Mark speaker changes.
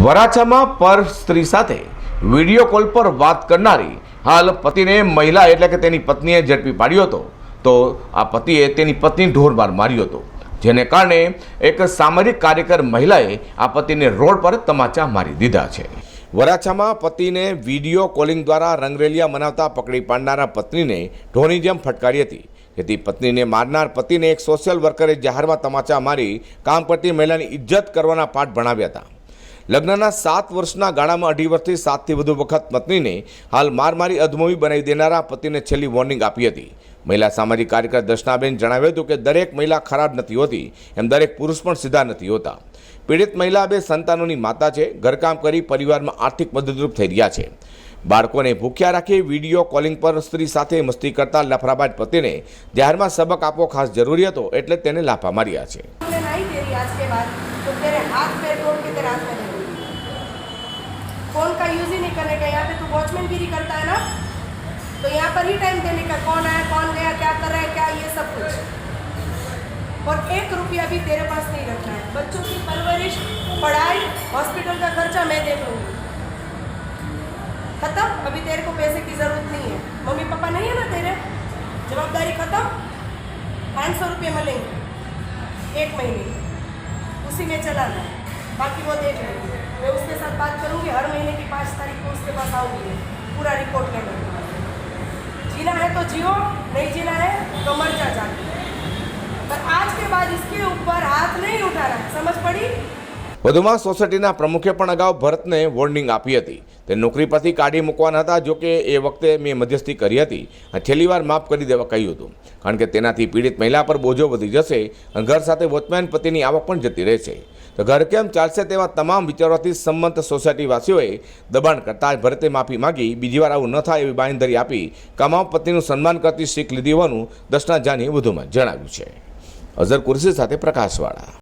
Speaker 1: વરાછામાં પર સ્ત્રી સાથે વિડીયો કોલ પર વાત કરનારી હાલ પતિને મહિલા એટલે કે તેની પત્નીએ ઝડપી પાડ્યો હતો, તો આ પતિએ તેની પત્ની ઢોરમાર માર્યો હતો, જેને કારણે એક સામાજિક કાર્યકર મહિલાએ આ પતિને રોડ પર તમાચા મારી દીધા છે। વરાછામાં પતિને વિડીયો કોલિંગ દ્વારા રંગરેલિયા મનાવતા પકડી પાડનારા પત્નીને ઢોરની જેમ ફટકારી હતી, જેથી પત્નીને મારનાર પતિને એક સોશિયલ વર્કરે જાહેરમાં તમાચા મારી કામ કરતી મહિલાની ઇજ્જત કરવાના પાઠ ભણાવ્યા હતા। લગ્નના 7 વર્ષના ગાળામાં 2.5 વર્ષથી 7થી વધુ વખત પત્નીને હાલ મારી અધમોવી બનાવી દેનારા પતિને છેલ્લી વોર્નિંગ આપી હતી। મહિલા સામાજિક કાર્યકર દર્શનાબેન જણાવ્યું હતું કે દરેક મહિલા ખરાબ નથી હોતી, એમ દરેક પુરુષ પણ સીધા નથી હોતા। પીડિત મહિલા 2 સંતાનોની માતા છે, ઘરકામ કરી પરિવારમાં આર્થિક મદદરૂપ થઈ રહ્યા છે। બાળકોને ભૂખ્યા રાખી વિડીયો કોલિંગ પર સ્ત્રી સાથે મસ્તી કરતા લફરાબાજ પતિને જાહેરમાં સબક આપવો ખાસ જરૂરી હતો, એટલે તેને લાફા માર્યા છે।
Speaker 2: फोन का यूज ही नहीं करने का। यहाँ पे तू वॉचमैनगिरी करता है ना, तो यहाँ पर ही टाइम देने का, कौन आया कौन गया क्या कर रहा है क्या, ये सब कुछ। और 1 रुपया भी तेरे पास नहीं रखना है। बच्चों की परवरिश, पढ़ाई, हॉस्पिटल का खर्चा मैं देख लूँगी, खत्म। अभी तेरे को पैसे की ज़रूरत नहीं है। मम्मी पापा नहीं है ना तेरे, जवाबदारी खत्म। 500 रुपये मिलेंगे 1 महीने, उसी में चलाना है, बाकी वो देख लेंगे। मैं उसके साथ बात करूँगी, हर महीने की 5 तारीख को उसके पास आऊँगी, पूरा रिपोर्ट लेने। जीना है तो जियो, नहीं जीना है तो मर जा जाके। पर आज के बाद इसके ऊपर हाथ नहीं उठाना है, समझ पड़ी?
Speaker 1: વધુમાં સોસાયટીના પ્રમુખે પણ અગાઉ ભરતને વોર્નિંગ આપી હતી। તે નોકરી પરથી કાઢી મૂકવાના હતા, જો કે એ વખતે મેં મધ્યસ્થી કરી હતી અને છેલ્લી વાર માફ કરી દેવા કહ્યું હતું, કારણ કે તેનાથી પીડિત મહિલા પર બોજો વધી જશે અને ઘર સાથે વોચમેન પતિની આવક પણ જતી રહેશે। તો ઘર કેમ ચાલશે તેવા તમામ વિચારોથી સંમત સોસાયટીવાસીઓએ દબાણ કરતા ભરતે માફી માગી બીજી વાર આવું ન થાય એવી બાંયધરી આપી કમાવ પત્નીનું સન્માન કરતી શીખ લીધી હોવાનું દર્શના જાની વધુમાં જણાવ્યું છે। અઝર કુરશી સાથે પ્રકાશવાળા।